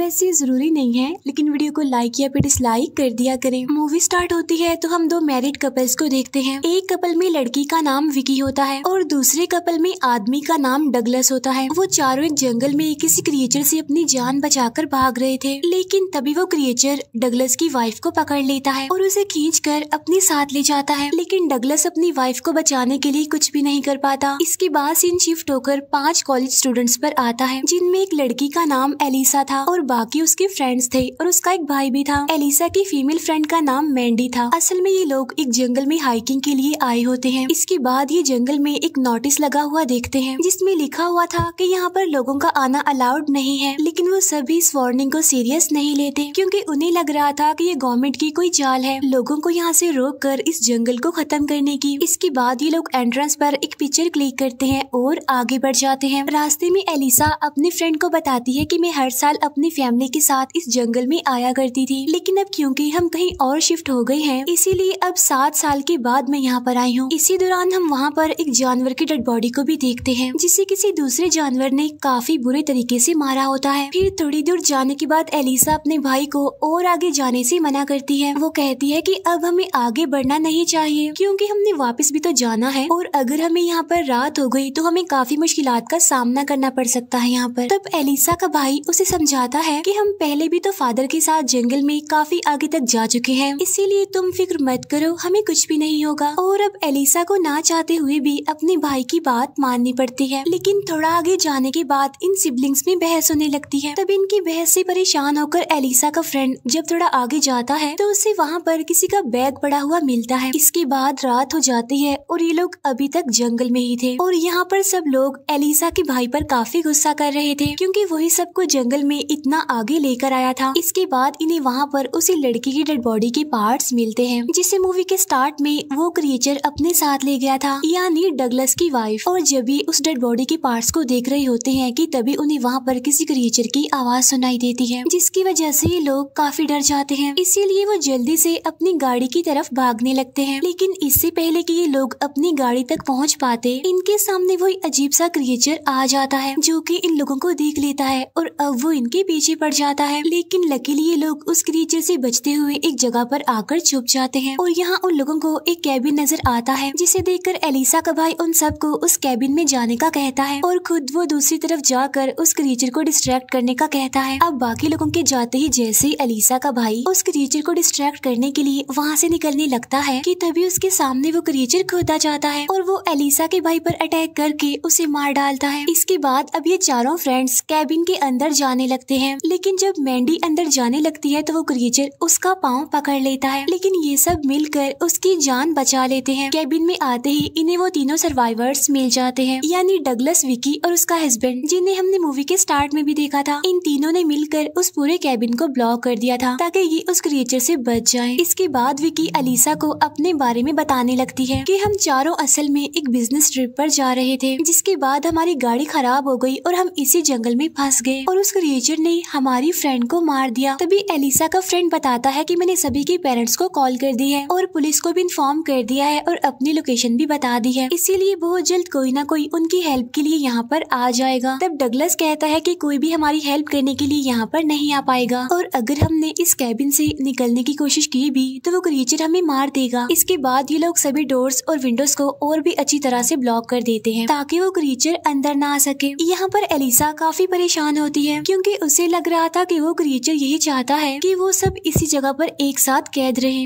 वैसे जरूरी नहीं है, लेकिन वीडियो को लाइक या फिर डिसलाइक कर दिया करें। मूवी स्टार्ट होती है तो हम दो मैरिड कपल्स को देखते हैं। एक कपल में लड़की का नाम विकी होता है और दूसरे कपल में आदमी का नाम डगलस होता है। वो चारों एक जंगल में किसी क्रिएचर से अपनी जान बचाकर भाग रहे थे, लेकिन तभी वो क्रिएचर डगलस की वाइफ को पकड़ लेता है और उसे खींचकर अपने साथ ले जाता है। लेकिन डगलस अपनी वाइफ को बचाने के लिए कुछ भी नहीं कर पाता। इसके बाद सीन शिफ्ट होकर 5 कॉलेज स्टूडेंट्स पर आता है, जिनमें एक लड़की का नाम एलिसा था और बाकी उसके फ्रेंड्स थे और उसका एक भाई भी था। एलिसा की फीमेल फ्रेंड का नाम मैंडी था। असल में ये लोग एक जंगल में हाइकिंग के लिए आए होते हैं। इसके बाद ये जंगल में एक नोटिस लगा हुआ देखते हैं, जिसमें लिखा हुआ था कि यहाँ पर लोगों का आना अलाउड नहीं है। लेकिन वो सभी इस वार्निंग को सीरियस नहीं लेते, क्योंकि उन्हें लग रहा था कि ये गवर्नमेंट की कोई चाल है लोगों को यहाँ से रोक कर इस जंगल को खत्म करने की। इसके बाद ये लोग एंट्रेंस पर एक पिक्चर क्लिक करते हैं और आगे बढ़ जाते हैं। रास्ते में एलिसा अपनी फ्रेंड को बताती है कि मैं हर साल अपनी फैमिली के साथ इस जंगल में आया करती थी, लेकिन अब क्योंकि हम कहीं और शिफ्ट हो गए हैं, इसीलिए अब 7 साल के बाद मैं यहाँ पर आई हूँ। इसी दौरान हम वहाँ पर एक जानवर की डेड बॉडी को भी देखते हैं, जिसे किसी दूसरे जानवर ने काफी बुरे तरीके से मारा होता है। फिर थोड़ी दूर जाने के बाद एलिसा अपने भाई को और आगे जाने से मना करती है। वो कहती है कि अब हमें आगे बढ़ना नहीं चाहिए, क्योंकि हमने वापस भी तो जाना है और अगर हमें यहाँ पर रात हो गई तो हमें काफी मुश्किलात का सामना करना पड़ सकता है यहाँ पर। तब एलिसा का भाई उसे समझाता है कि हम पहले भी तो फादर के साथ जंगल में काफी आगे तक जा चुके हैं, इसीलिए तुम फिक्र मत करो, हमें कुछ भी नहीं होगा। और अब एलिसा को ना चाहते हुए भी अपने भाई की बात माननी पड़ती है। लेकिन थोड़ा आगे जाने के बाद इन सिबलिंग्स में बहस होने लगती है। तब इनकी बहस से परेशान होकर एलिसा का फ्रेंड जब थोड़ा आगे जाता है तो उसे वहाँ पर किसी का बैग पड़ा हुआ मिलता है। इसके बाद रात हो जाती है और ये लोग अभी तक जंगल में ही थे और यहाँ पर सब लोग एलिसा के भाई पर काफी गुस्सा कर रहे थे, क्योंकि वही सबको जंगल में इतना आगे लेकर आया था। इसके बाद इन्हें वहाँ पर उसी लड़की की डेड बॉडी के पार्ट्स मिलते हैं, जिसे मूवी के स्टार्ट में वो क्रिएचर अपने साथ ले गया था, यानी डगलस की वाइफ। और जब भी उस डेड बॉडी के पार्ट्स को देख रहे होते हैं कि तभी उन्हें वहाँ पर किसी क्रिएचर की आवाज सुनाई देती है, जिसकी वजह से ये लोग काफी डर जाते हैं। इसीलिए वो जल्दी से अपनी गाड़ी की तरफ भागने लगते हैं। लेकिन इससे पहले कि ये लोग अपनी गाड़ी तक पहुँच पाते, इनके सामने वही अजीब सा क्रिएचर आ जाता है, जो कि इन लोगों को देख लेता है और अब वो इनके पीछे पड़ जाता है। लेकिन लकीली ये लोग उस क्रिएचर से बचते हुए एक जगह पर आकर छुप जाते हैं और यहाँ उन लोगों को एक कैबिन नजर आता है, जिसे देखकर एलिसा का भाई उन सबको उस कैबिन में जाने का कहता है और खुद वो दूसरी तरफ जाकर उस क्रिएचर को डिस्ट्रैक्ट करने का कहता है। अब बाकी लोगों के जाते ही जैसे ही एलिसा का भाई उस क्रिएचर को डिस्ट्रैक्ट करने के लिए वहाँ से निकलने लगता है कि तभी उसके सामने वो क्रिएचर खुद आ जाता है और वो एलिसा के भाई पर अटैक करके उसे मार डालता है। इसके बाद अब ये चारों फ्रेंड्स कैबिन के अंदर जाने लगते हैं, लेकिन जब मैंडी अंदर जाने लगती है तो वो क्रिएचर उसका पाँव पकड़ लेता है। लेकिन ये सब मिलकर उसकी जान बचा लेते हैं। कैबिन में आते ही इन्हें वो तीनों सर्वाइवर्स मिल जाते हैं, यानी डगलस, विकी और उसका हस्बैंड, जिन्हें हमने मूवी के स्टार्ट में भी देखा था। इन तीनों ने मिलकर उस पूरे कैबिन को ब्लॉक कर दिया था ताकि ये उस क्रिएचर से बच जाए। इसके बाद विकी एलिसा को अपने बारे में बताने लगती है कि हम चारों असल में एक बिजनेस ट्रिप पर जा रहे थे, जिसके बाद हमारी गाड़ी खराब हो गई और हम इसी जंगल में फंस गए और उस क्रिएचर ने हमारी फ्रेंड को मार दिया। तभी एलिसा का फ्रेंड बताता है कि मैंने सभी के पेरेंट्स को कॉल कर दी है और पुलिस को भी इन्फॉर्म कर दिया है और अपनी लोकेशन भी बता दी है, इसीलिए बहुत जल्द कोई ना कोई उनकी हेल्प के लिए यहाँ पर आ जाएगा। तब डगलस कहता है कि कोई भी हमारी हेल्प करने के लिए यहाँ पर नहीं आ पाएगा और अगर हमने इस कैबिन से निकलने की कोशिश की भी तो वो क्रिएचर हमें मार देगा। इसके बाद ये लोग सभी डोर्स और विंडोज को और भी अच्छी तरह से ब्लॉक कर देते हैं ताकि वो क्रिएचर अंदर ना आ सके। यहाँ पर एलिसा काफी परेशान होती है, क्योंकि उसे लग रहा था कि वो क्रिएचर यही चाहता है कि वो सब इसी जगह पर एक साथ कैद रहे।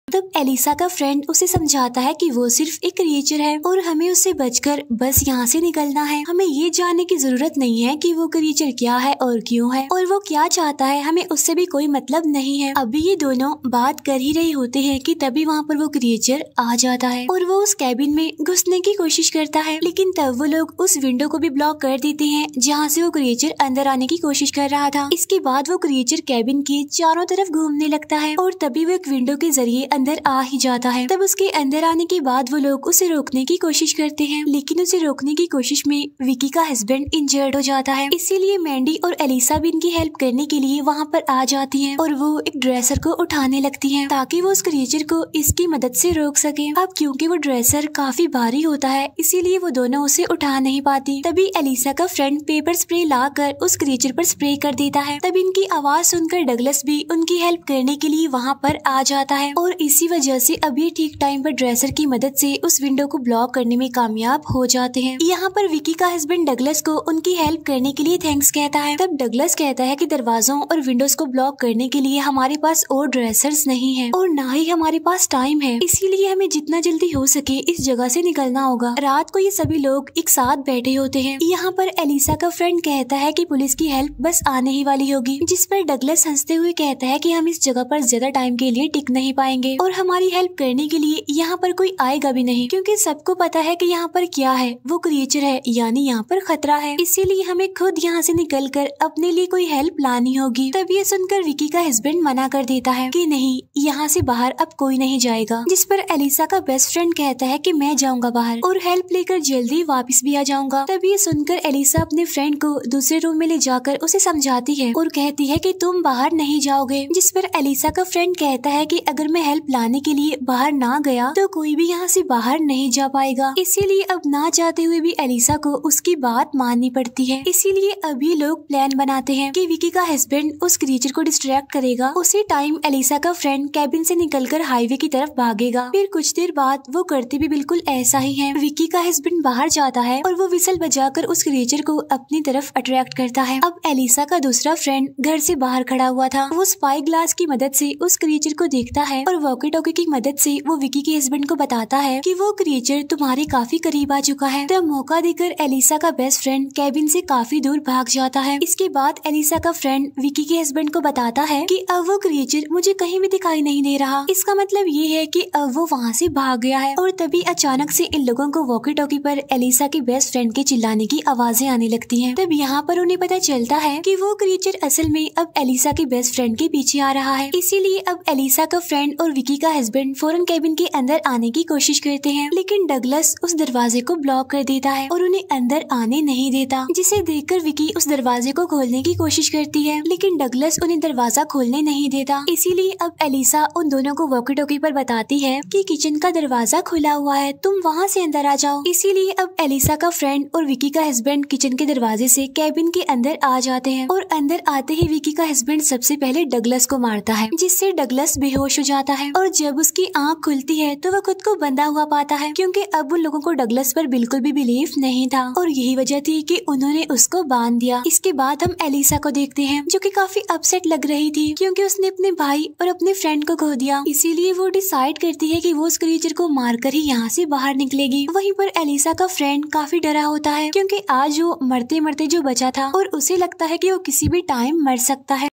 तब एलिसा का फ्रेंड उसे समझाता है कि वो सिर्फ एक क्रिएचर है और हमें उससे बचकर बस यहाँ से निकलना है। हमें ये जानने की जरूरत नहीं है कि वो क्रिएचर क्या है और क्यों है और वो क्या चाहता है, हमें उससे भी कोई मतलब नहीं है। अभी ये दोनों बात कर ही रहे होते हैं कि तभी वहाँ पर वो क्रिएचर आ जाता है और वो उस कैबिन में घुसने की कोशिश करता है, लेकिन तब वो लोग उस विंडो को भी ब्लॉक कर देते हैं जहाँ से वो क्रिएचर अंदर आने की कोशिश कर रहा था। इसके बाद वो क्रिएचर कैबिन के चारों तरफ घूमने लगता है और तभी वो एक विंडो के जरिए अंदर आ ही जाता है। तब उसके अंदर आने के बाद वो लोग उसे रोकने की कोशिश करते हैं, लेकिन उसे रोकने की कोशिश में विकी का हस्बैंड इंजर्ड हो जाता है। इसीलिए मैंडी और एलिसा भी इनकी हेल्प करने के लिए वहाँ पर आ जाती हैं और वो एक ड्रेसर को उठाने लगती हैं ताकि वो उस क्रिएचर को इसकी मदद से रोक सके। अब क्योंकि वो ड्रेसर काफी भारी होता है, इसीलिए वो दोनों उसे उठा नहीं पाती। तभी एलिसा का फ्रेंड पेपर स्प्रे लाकर उस क्रिएचर पर स्प्रे कर देता है। तब इनकी आवाज सुनकर डगलस भी उनकी हेल्प करने के लिए वहाँ पर आ जाता है और इसी वजह से अभी ठीक टाइम पर ड्रेसर की मदद से उस विंडो को ब्लॉक करने में कामयाब हो जाते हैं। यहाँ पर विकी का हस्बैंड डगलस को उनकी हेल्प करने के लिए थैंक्स कहता है। तब डगलस कहता है कि दरवाजों और विंडोज को ब्लॉक करने के लिए हमारे पास और ड्रेसर्स नहीं है और ना ही हमारे पास टाइम है, इसीलिए हमें जितना जल्दी हो सके इस जगह से निकलना होगा। रात को ये सभी लोग एक साथ बैठे होते हैं। यहाँ पर एलिसा का फ्रेंड कहता है कि पुलिस की हेल्प बस आने ही वाली होगी, जिस पर डगलस हंसते हुए कहता है कि हम इस जगह पर ज्यादा टाइम के लिए टिक नहीं पाएंगे और हमारी हेल्प करने के लिए यहाँ पर कोई आएगा भी नहीं, क्योंकि सबको पता है कि यहाँ पर क्या है, वो क्रिएचर है, यानी यहाँ पर खतरा है। इसीलिए हमें खुद यहाँ से निकलकर अपने लिए कोई हेल्प लानी होगी। तब ये सुनकर विकी का हस्बैंड मना कर देता है कि नहीं, यहाँ से बाहर अब कोई नहीं जाएगा, जिस पर एलिसा का बेस्ट फ्रेंड कहता है कि मैं जाऊंगा बाहर और हेल्प लेकर जल्दी वापस भी आ जाऊंगा। तब ये सुनकर एलिसा अपने फ्रेंड को दूसरे रूम में ले जाकर उसे समझाती है और कहती है कि तुम बाहर नहीं जाओगे, जिस पर एलिसा का फ्रेंड कहता है कि अगर मैं हेल्प लाने के लिए बाहर ना गया तो कोई भी यहाँ से बाहर नहीं जा पाएगा। इसीलिए अब ना चाहते हुए भी एलिसा को उसकी बात माननी पड़ती है। इसीलिए अभी लोग प्लान बनाते हैं कि विकी का हस्बैंड उस क्रिएचर को डिस्ट्रैक्ट करेगा। उसी टाइम एलिसा का फ्रेंड कैबिन से निकलकर हाईवे की तरफ भागेगा। फिर कुछ देर बाद वो करते भी बिल्कुल ऐसा ही है। विकी का हस्बैंड बाहर जाता है और वो विसल बजाकर उस क्रिएचर को अपनी तरफ अट्रैक्ट करता है। अब एलिसा का दूसरा फ्रेंड घर से बाहर खड़ा हुआ था। वो स्पाई ग्लास की मदद से उस क्रिएचर को देखता है और वॉकी टॉकी की मदद से वो विकी के हस्बैंड को बताता है कि वो क्रिएचर तुम्हारे काफी करीब आ चुका है। तब मौका देकर एलिसा का बेस्ट फ्रेंड कैबिन से काफी दूर भाग जाता है। इसके बाद एलिसा का फ्रेंड विकी के हस्बैंड को बताता है कि अब वो क्रिएचर मुझे कहीं भी दिखाई नहीं दे रहा। इसका मतलब ये है कि अब वो वहाँ से भाग गया है। और तभी अचानक से इन लोगों को वॉकी टॉकी पर एलिसा के बेस्ट फ्रेंड के चिल्लाने की आवाजें आने लगती हैं। तब यहाँ पर उन्हें पता चलता है कि वो क्रिएचर असल में अब एलिसा के बेस्ट फ्रेंड के पीछे आ रहा है। इसीलिए अब एलिसा का फ्रेंड और विकी का हस्बैंड फौरन कैबिन के अंदर आने की कोशिश करते हैं, लेकिन डगलस उस दरवाजे को ब्लॉक कर देता है और उन्हें अंदर आने नहीं देता, जिसे देखकर विकी उस दरवाजे को खोलने की कोशिश करती है, लेकिन डगलस उन्हें दरवाजा खोलने नहीं देता। इसीलिए अब एलिसा उन दोनों को वॉकी टॉकी पर बताती है कि किचन का दरवाजा खुला हुआ है, तुम वहाँ से अंदर आ जाओ। इसीलिए अब एलिसा का फ्रेंड और विकी का हस्बैंड किचन के दरवाजे से कैबिन के अंदर आ जाते हैं और अंदर आते ही विकी का हस्बैंड सबसे पहले डगलस को मारता है, जिससे डगलस बेहोश हो जाता है। और जब उसकी आंख खुलती है तो वह खुद को बंधा हुआ पाता है, क्योंकि अब उन लोगों को डगलस पर बिल्कुल भी बिलीव नहीं था और यही वजह थी कि उन्होंने उसको बांध दिया। इसके बाद हम एलिसा को देखते हैं जो कि काफी अपसेट लग रही थी, क्योंकि उसने अपने भाई और अपने फ्रेंड को खो दिया। इसीलिए वो डिसाइड करती है कि वो उस क्रिएचर को मारकर ही यहाँ से बाहर निकलेगी। वहीं पर एलिसा का फ्रेंड काफी डरा होता है, क्योंकि आज वो मरते मरते जो बचा था और उसे लगता है कि वो किसी भी टाइम मर सकता है।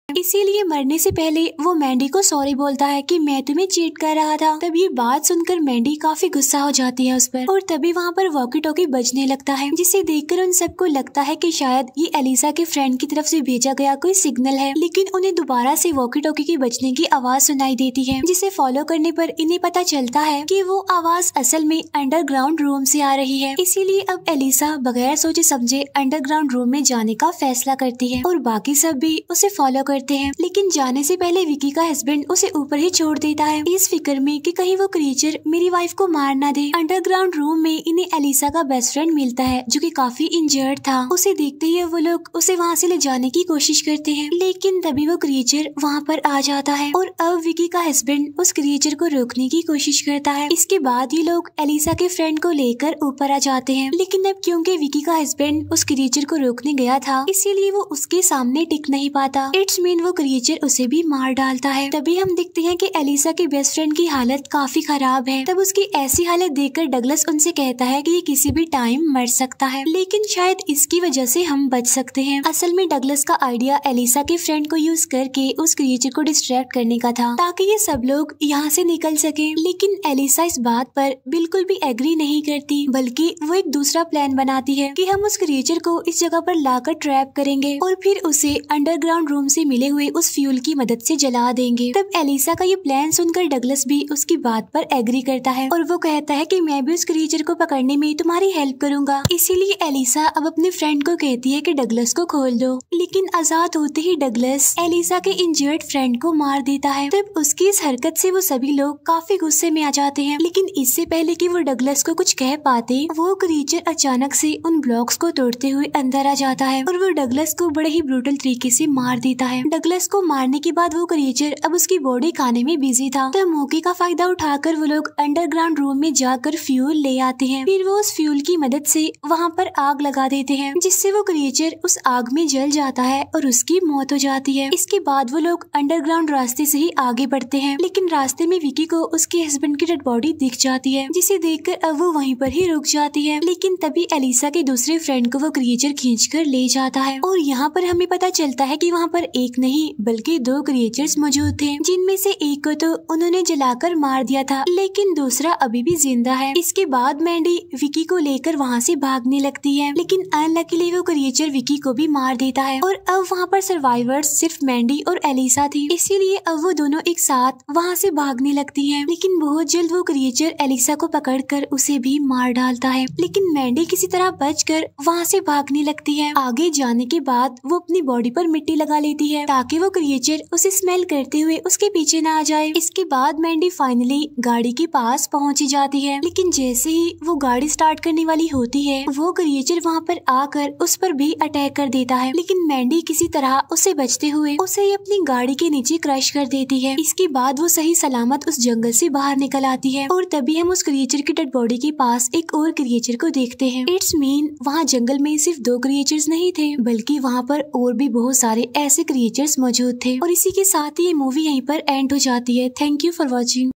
इसीलिए मरने से पहले वो मैंडी को सॉरी बोलता है कि मैं तुम्हें चीट कर रहा था। तब ये बात सुनकर मैंडी काफी गुस्सा हो जाती है उस पर और तभी वहाँ पर वॉकी टॉकी बजने लगता है, जिसे देखकर उन सबको लगता है कि शायद ये एलिसा के फ्रेंड की तरफ से भेजा गया कोई सिग्नल है। लेकिन उन्हें दोबारा से वॉकी टॉकी की बजने की आवाज सुनाई देती है, जिसे फॉलो करने पर इन्हें पता चलता है कि वो आवाज असल में अंडरग्राउंड रूम से आ रही है। इसीलिए अब एलिसा बगैर सोचे समझे अंडरग्राउंड रूम में जाने का फैसला करती है और बाकी सब भी उसे फॉलो करते हैं। लेकिन जाने से पहले विकी का हस्बैंड उसे ऊपर ही छोड़ देता है, इस फिक्र में कि कहीं वो क्रिएचर मेरी वाइफ को मार ना दे। अंडरग्राउंड रूम में इन्हें एलिसा का बेस्ट फ्रेंड मिलता है, जो कि काफी इंजर्ड था। उसे देखते ही वो लोग उसे वहाँ से ले जाने की कोशिश करते हैं, लेकिन तभी वो क्रिएचर वहाँ पर आ जाता है और अब विकी का हस्बैंड उस क्रिएचर को रोकने की कोशिश करता है। इसके बाद ये लोग एलिसा के फ्रेंड को लेकर ऊपर आ जाते हैं, लेकिन अब क्योंकि विकी का हस्बैंड उस क्रिएचर को रोकने गया था, इसीलिए वो उसके सामने टिक नहीं पाता। इट्स मीन वो क्रिएचर उसे भी मार डालता है। तभी हम देखते हैं कि एलिसा के बेस्ट फ्रेंड की हालत काफी खराब है। तब उसकी ऐसी हालत देखकर डगलस उनसे कहता है कि ये किसी भी टाइम मर सकता है, लेकिन शायद इसकी वजह से हम बच सकते हैं। असल में डगलस का आइडिया एलिसा के फ्रेंड को यूज करके उस क्रिएचर को डिस्ट्रैक्ट करने का था, ताकि ये सब लोग यहाँ से निकल सके। लेकिन एलिसा इस बात पर बिल्कुल भी एग्री नहीं करती, बल्कि वो एक दूसरा प्लान बनाती है कि हम उस क्रिएचर को इस जगह पर लाकर ट्रैप करेंगे और फिर उसे अंडरग्राउंड रूम से मिले हुए उस फ्यूल की मदद से जला देंगे। तब एलिसा का ये प्लान सुनकर डगलस भी उसकी बात पर एग्री करता है और वो कहता है कि मैं भी उस क्रीचर को पकड़ने में तुम्हारी हेल्प करूंगा। इसीलिए एलिसा अब अपने फ्रेंड को कहती है कि डगलस को खोल दो, लेकिन आजाद होते ही डगलस एलिसा के इंजर्ड फ्रेंड को मार देता है। तब उसकी इस हरकत से वो सभी लोग काफी गुस्से में आ जाते हैं, लेकिन इससे पहले कि वो डगलस को कुछ कह पाते वो क्रीचर अचानक से उन ब्लॉक्स को तोड़ते हुए अंदर आ जाता है और वो डगलस को बड़े ही ब्रूटल तरीके से मार देता है। डगलस को मारने के बाद वो क्रीचर अब उसकी बॉडी खाने में बिजी था। तो मौके का फायदा उठाकर वो लोग अंडरग्राउंड रूम में जाकर फ्यूल ले आते हैं। फिर वो उस फ्यूल की मदद से वहाँ पर आग लगा देते हैं, जिससे वो क्रीचर उस आग में जल जाता है और उसकी मौत हो जाती है। इसके बाद वो लोग अंडरग्राउंड रास्ते से ही आगे बढ़ते हैं, लेकिन रास्ते में विकी को उसके हस्बैंड की डेड बॉडी दिख जाती है, जिसे देखकर अब वो वहीं पर ही रुक जाती है। लेकिन तभी एलिसा के दूसरे फ्रेंड को वो क्रिएचर खींचकर ले जाता है और यहाँ पर हमें पता चलता है कि वहाँ पर एक नहीं बल्कि 2 क्रिएचर्स मौजूद थे, जिनमें से एक को तो उन्होंने जलाकर मार दिया था, लेकिन दूसरा अभी भी जिंदा है। इसके बाद मैंडी विकी को लेकर वहाँ से भागने लगती है, लेकिन अनलकीली वो क्रिएचर विकी को भी मार देता है और अब वहाँ पर सर्वाइवर्स सिर्फ मैंडी और एलिसा थी। इसीलिए अब वो दोनों एक साथ वहाँ से भागने लगती है, लेकिन बहुत जल्द वो क्रिएचर एलिसा को पकड़कर उसे भी मार डालता है। लेकिन मैंडी किसी तरह बचकर वहाँ से भागने लगती है। आगे जाने के बाद वो अपनी बॉडी पर मिट्टी लगा लेती है ताकि वो क्रिएचर उसे स्मेल करते हुए उसके पीछे ना आ जाए। इसके बाद मैंडी फाइनली गाड़ी के पास पहुँच जाती है, लेकिन जैसे ही वो गाड़ी स्टार्ट करने वाली होती है वो क्रिएचर वहाँ पर आकर उस पर भी अटैक कर देता है, लेकिन मैंडी किसी तरह उसे बचते हुए उसे अपनी गाड़ी के नीचे क्रश कर देती है। इसके बाद वो सही सलामत उस जंगल से बाहर निकल आती है और तभी हम उस क्रिएचर की डेड बॉडी के पास एक और क्रिएचर को देखते हैं। इट्स मीन वहाँ जंगल में सिर्फ 2 क्रिएचर्स नहीं थे, बल्कि वहाँ पर और भी बहुत सारे ऐसे क्रिएचर्स मौजूद थे। और इसी के साथ ही ये मूवी यहीं पर एंड हो जाती है। Thank you for watching.